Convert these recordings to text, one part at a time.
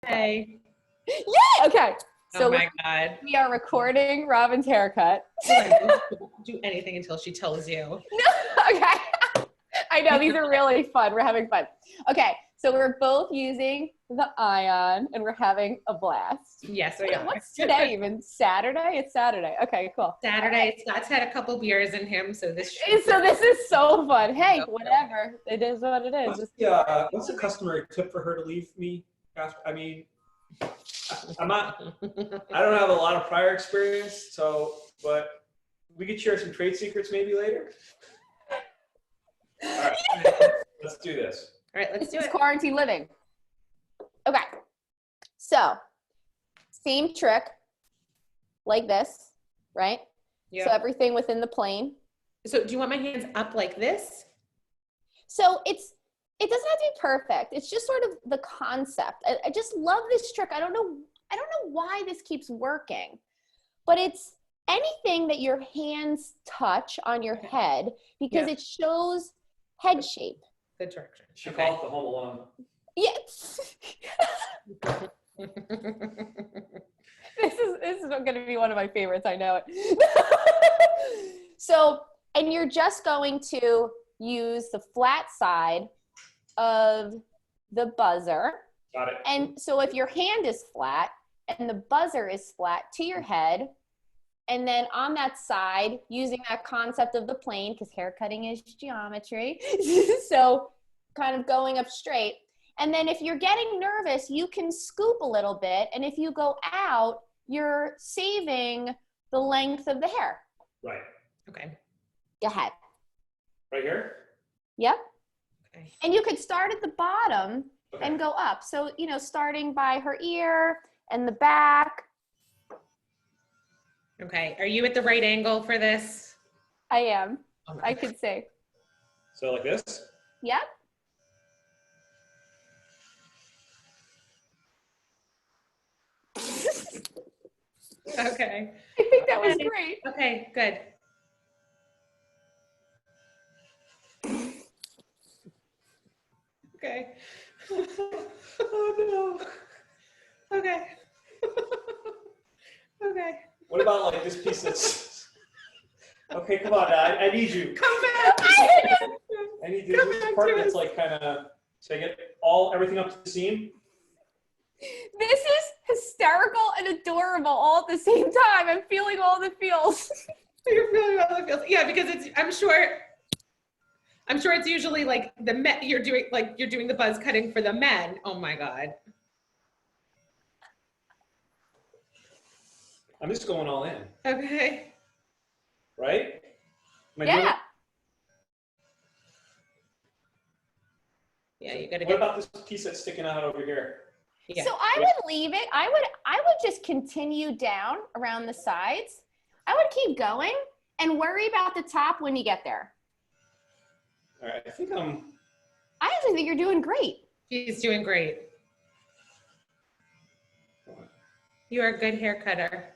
Hey. Yay! Okay. So Oh my God. we are recording Robyn's haircut. Don't do anything until she tells you. No, okay. I know, these are really fun. We're having fun. Okay, so we're both using the Ion and we're having a blast. Yes, we are. What's today even? Saturday? It's Saturday. Okay, cool. Saturday. Scott's had a couple beers in him, so this is so fun. Hey, whatever. It is what it is. What's the customary tip for her to leave me? I mean, I don't have a lot of prior experience, but we could share some trade secrets maybe later. All right, let's do this. All right, let's do It's it. quarantine living. Okay, so same trick, like this, right? Yeah. So everything within the plane. So do you want my hands up like this? So it doesn't have to be perfect. It's just sort of the concept. I just love this trick. I don't know why this keeps working, but it's anything that your hands touch on your head because it shows head shape. Good direction. She called it the Home Alone. Yes. This is going to be one of my favorites. I know it. So, and you're just going to use the flat side of the buzzer. Got it. And so if your hand is flat and the buzzer is flat to your head, and then on that side, using that concept of the plane, because haircutting is geometry, so kind of going up straight. And then if you're getting nervous, you can scoop a little bit. And if you go out, you're saving the length of the hair. Right. Okay. Go ahead. Right here? Yep. Okay. And you could start at the bottom and go up. So, starting by her ear and the back. Okay. Are you at the right angle for this? I am. Okay. I could say. So like this? Yep. Okay. I think that was great. Okay, good. Okay. Oh no. Okay. Okay. What about like this piece that's... Okay, come on, I need you. Come back. I need this Come back part to that's us. like kind of... So I get everything up to the seam? This is hysterical and adorable all at the same time. I'm feeling all the feels. You're feeling all the feels. Yeah, because I'm sure it's usually like the men, you're doing the buzz cutting for the men. Oh my God. I'm just going all in. Okay. Right? Am I doing Yeah. it? Yeah, you gotta What get. about this piece that's sticking out over here? Yeah. So I would leave it. I would just continue down around the sides. I would keep going and worry about the top when you get there. All right, I think I actually think you're doing great. She's doing great. You are a good hair cutter.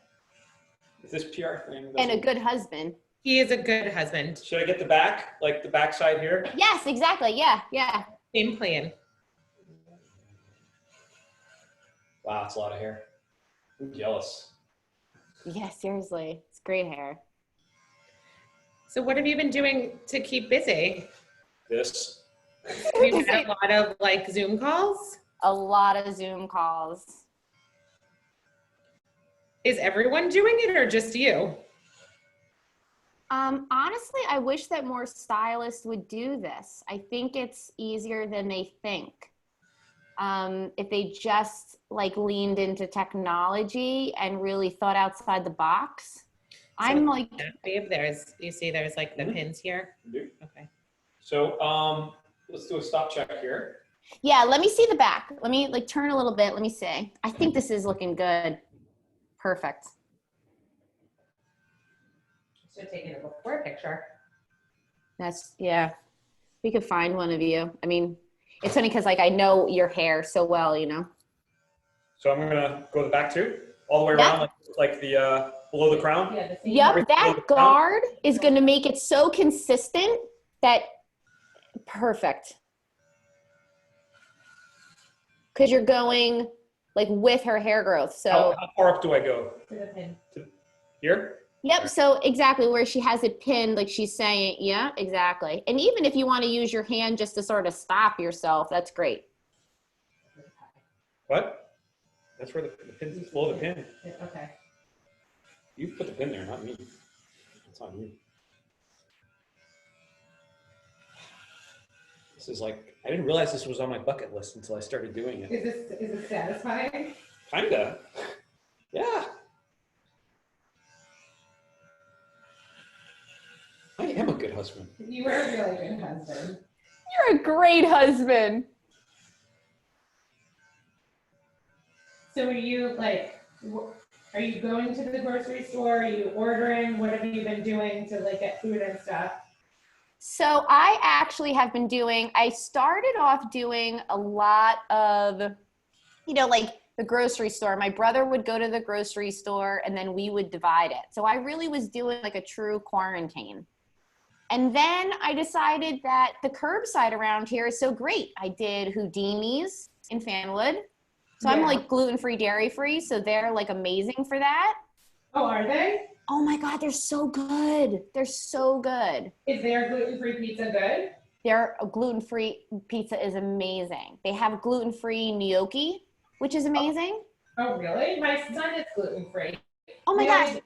if this PR thing And a doesn't... good husband. He is a good husband. Should I get the back? Like the back side here? Yes, exactly. Yeah, yeah. Same plan. Wow, that's a lot of hair. I'm jealous. Yeah, seriously. It's great hair. So what have you been doing to keep busy? This. You've had a lot of like Zoom calls? A lot of Zoom calls. Is everyone doing it or just you? Honestly, I wish that more stylists would do this. I think it's easier than they think. If they just like leaned into technology and really thought outside the box. So I'm like, Babe, you see there's like the pins here? Okay. So let's do a stop check here. yeah, let me see the back. Let me like turn a little bit. Let me see. I think this is looking good. Perfect. So taking a before picture. Yeah. We could find one of you. I mean, it's funny because like I know your hair so well, So I'm gonna go the back too, all the way around, like the below the crown. Yeah, the same. Yep, that guard is going to make it so consistent that perfect. Because you're going like with her hair growth. So How far up do I go? To the pin. Here? yep. So exactly where she has it pinned, like she's saying, yeah, exactly. And even if you want to use your hand just to sort of stop yourself, that's great. What? That's where the pin's below the pin. Okay. You put the pin there, not me. It's on you. This is like, I didn't realize this was on my bucket list until I started doing it. Is it satisfying? Kinda. Yeah. I am a good husband. You are a really good husband. You're a great husband. So are you like, are you going to the grocery store? Are you ordering? What have you been doing to like get food and stuff? So I actually have been I started off doing a lot of, like the grocery store. My brother would go to the grocery store and then we would divide it. So I really was doing like a true quarantine. And then I decided that the curbside around here is so great. I did Houdini's in Fanwood. So I'm like gluten-free, dairy-free. So they're like amazing for that. Oh, are they? Oh my God, they're so good. They're so good. Is their gluten-free pizza good? Their gluten-free pizza is amazing. They have gluten-free gnocchi, which is amazing. Oh, really? My son is gluten-free. Oh my gosh.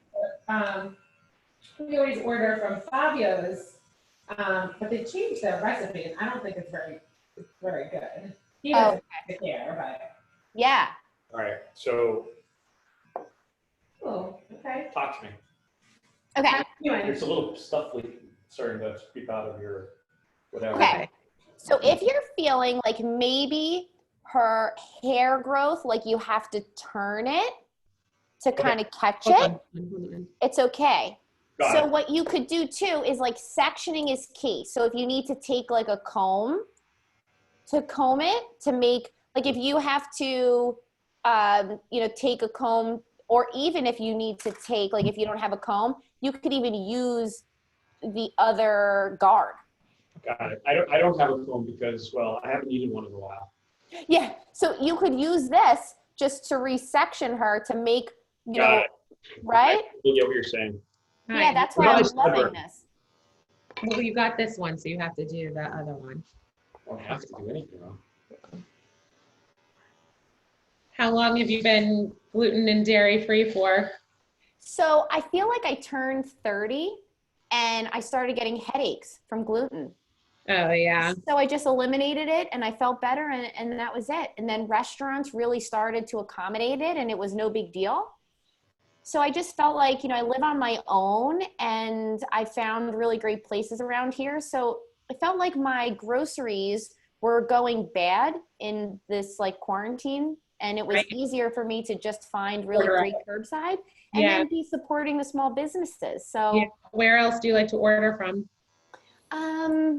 We always order from Fabio's, but they changed their recipe, and I don't think it's very good. He doesn't care, but. Yeah. All right, so Oh, okay. talk to me. Okay. There's a little stuff starting to creep out of your whatever. Okay. So if you're feeling like maybe her hair growth, like you have to turn it to kind of catch it, it's okay. So what you could do too is like sectioning is key. So if you need to take like a comb to comb it to make, like if you have to, take a comb, or even if you need to take, like if you don't have a comb, you could even use the other guard. Got it. I don't have a comb because, well, I haven't needed one in a while. Yeah. So you could use this just to resection her to make, right? I get what you're saying. Yeah, that's why I'm loving this. Well, you got this one, so you have to do the other one. I don't have to do anything wrong. How long have you been gluten and dairy free for? So I feel like I turned 30 and I started getting headaches from gluten. Oh, yeah. So I just eliminated it and I felt better, and that was it. And then restaurants really started to accommodate it and it was no big deal. So I just felt like, I live on my own and I found really great places around here. So I felt like my groceries were going bad in this like quarantine, and it was easier for me to just find really great curbside and then be supporting the small businesses. So where else do you like to order from?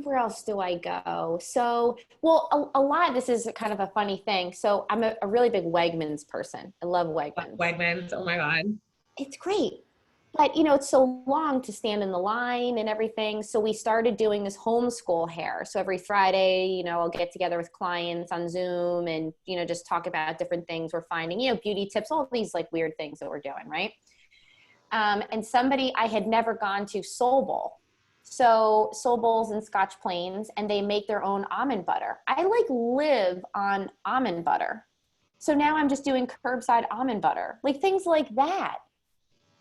Where else do I go? So, well, a lot, this is kind of a funny thing. So I'm a really big Wegmans person. I love Wegmans. Wegmans, oh my God. It's great. But, it's so long to stand in the line and everything. So we started doing this homeschool hair. So every Friday, I'll get together with clients on Zoom and, just talk about different things we're finding, beauty tips, all these like weird things that we're doing, right? And I had never gone to Soul Bowl. So Soul Bowl's in Scotch Plains, and they make their own almond butter. I like live on almond butter. So now I'm just doing curbside almond butter, like things like that.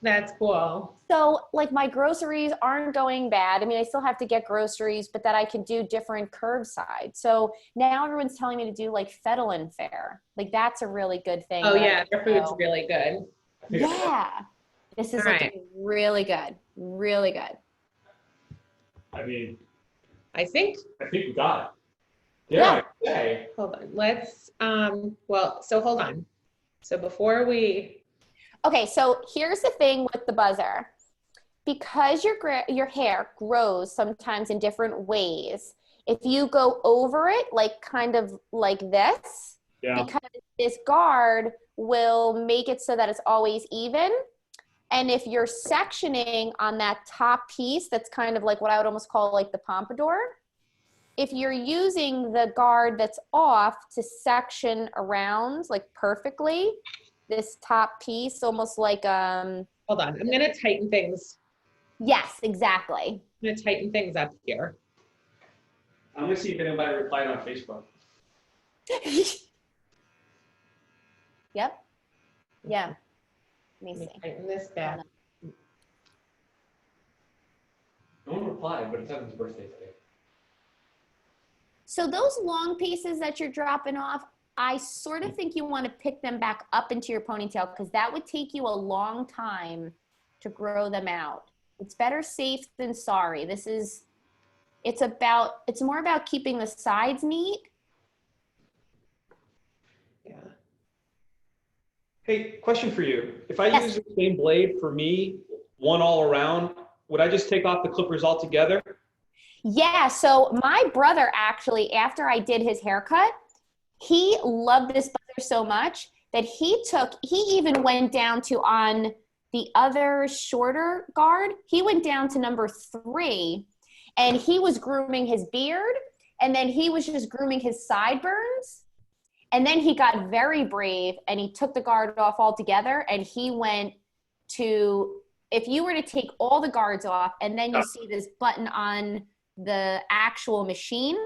That's cool. So like my groceries aren't going bad. I mean, I still have to get groceries, but that I can do different curbside. So now everyone's telling me to do like Fedalin Fare. Like that's a really good thing. Oh yeah, their food's really good. Yeah. This is really good. Really good. I mean, I think we got it. Yeah. Okay. Hold on. Let's, so hold on. So before Okay, so here's the thing with the buzzer. Because your hair grows sometimes in different ways, if you go over it, like kind of like this, because this guard will make it so that it's always even. And if you're sectioning on that top piece, that's kind of like what I would almost call like the pompadour, if you're using the guard that's off to section around like perfectly, this top piece, almost like, Hold on, I'm gonna tighten things. yes, exactly. I'm gonna tighten things up here. I'm gonna see if anybody replied on Facebook. Yep. Yeah. Let me Let me see. tighten this back. No one replied, but it's Evan's birthday today. So those long pieces that you're dropping off, I sort of think you want to pick them back up into your ponytail because that would take you a long time to grow them out. It's better safe than sorry. It's more about keeping the sides neat. Yeah. Hey, question for you. If I Yes. use the same blade for me, one all around, would I just take off the clippers altogether? Yeah, so my brother actually, after I did his haircut, he loved this buzzer so much that he even went down to, on the other shorter guard, he went down to number 3 and he was grooming his beard and then he was just grooming his sideburns. And then he got very brave and he took the guard off altogether and he went to, if you were to take all the guards off and then you see this button on the actual machine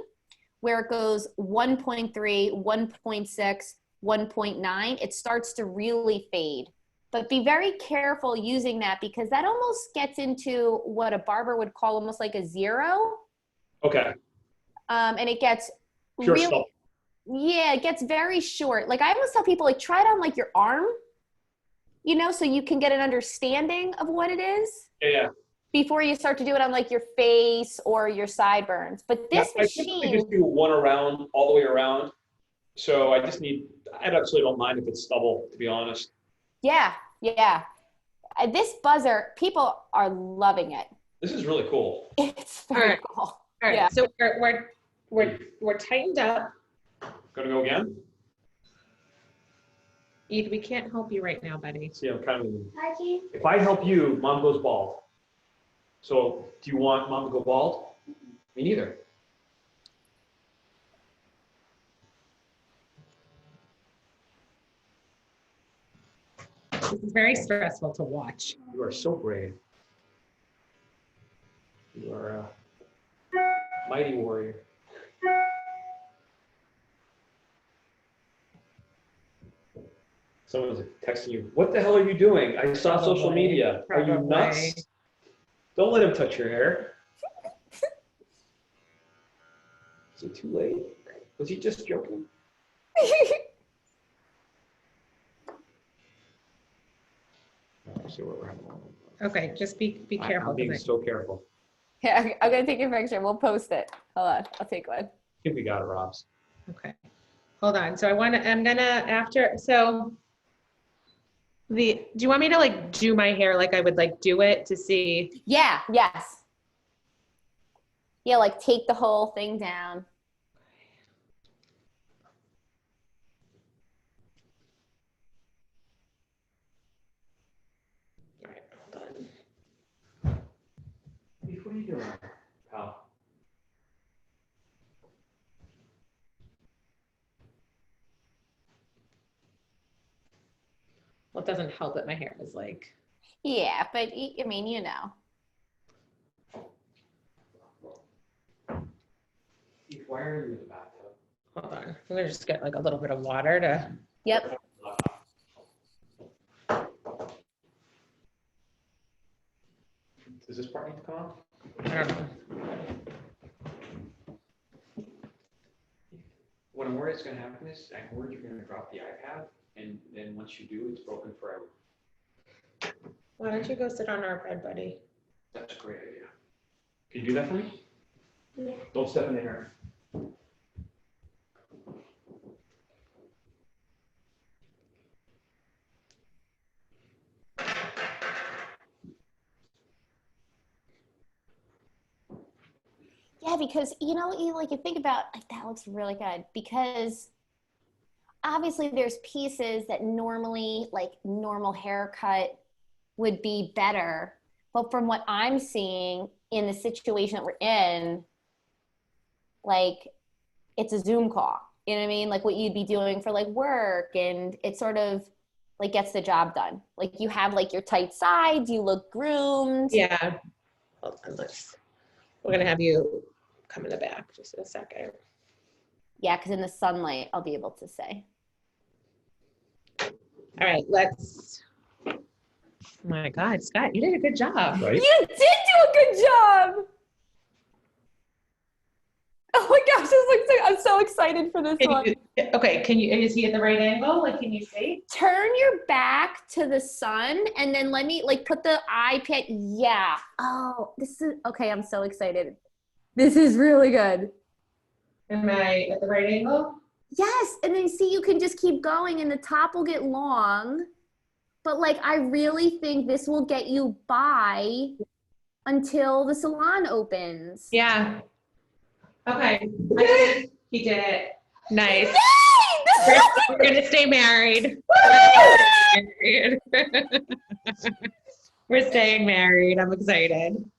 where it goes 1.3, 1.6, 1.9, it starts to really fade. But be very careful using that because that almost gets into what a barber would call almost like a 0. Okay. And it gets Pure really, sculpt. yeah, it gets very short. Like I always tell people, like try it on like your arm, so you can get an understanding of what it is. Yeah. Before you start to do it on like your face or your sideburns. But this I typically machine, just do one around, all the way around. So I absolutely don't mind if it's stubble, to be honest. yeah. This buzzer, people are loving it. This is really cool. It's very right. cool. All right, Yeah. so we're tightened up. Gonna go again? Eve, we can't help you right now, buddy. See, I'm kind of, if I help you, mom goes bald. So do you want mom to go bald? Me neither. This is very stressful to watch. You are so brave. You are a mighty warrior. Someone's texting you, what the hell are you doing? I saw social media. Are you nuts? Don't let him touch your hair. Is it too late? Was he just joking? See where we're at. Okay, just be careful. I'm being so careful. Yeah, I'm gonna take a picture. We'll post it. Hold on, I'll take one. I think we got it, Robs. Okay, hold on. So do you want me to like do my hair like I would like do it to see? Yeah, yes. Yeah, like take the whole thing down. All right, hold on. What are you doing, pal? Well, it doesn't help that my hair is like. Yeah, but I mean, Why are you in the bathtub? Hold on. I'm gonna just get like a little bit of water to. Yep. Does this part need to come off? I don't know. What I'm worried is going to happen is I'm worried you're going to drop the iPad, and then once you do, it's broken forever. Why don't you go sit on our bed, buddy? That's a great idea. Can you do that for me? Yeah. Don't step in the hair. Yeah, because you think about like that looks really good because obviously there's pieces that normally like normal haircut would be better. But from what I'm seeing in the situation that we're in, like it's a Zoom call. You know what I mean? Like what you'd be doing for like work, and it sort of like gets the job done. Like you have like your tight sides, you look groomed. Yeah. Hold on, we're gonna have you come in the back just in a second. Yeah, because in the sunlight, I'll be able to say. All right, oh my God, Scott, you did a good job. Right? You did do a good job. Oh my gosh, I'm so excited for this one. Is he at the right angle? Like, can you see? Turn your back to the sun and then let me like put the iPad. Yeah. Oh, this is okay. I'm so excited. This is really good. Am I at the right angle? Yes. And then see, you can just keep going and the top will get long. But like, I really think this will get you by until the salon opens. Yeah. Okay. He did it. Nice. Yay! We're gonna stay married. We're staying married. I'm excited.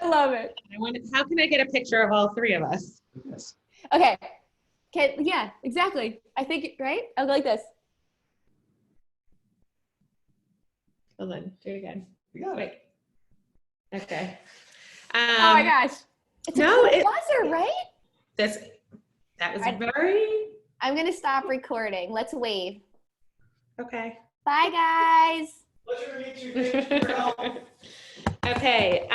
I love it. How can I get a picture of all three of us? Okay. Yeah, exactly. I think, right? I'll go like this. Hold on. Do it again. We got it. Wait. Okay. Oh my gosh. It's a cool buzzer, right? That was very I'm going to stop recording. Let's wave. okay. Bye, guys. Pleasure to meet you. Thank you for your help. Okay.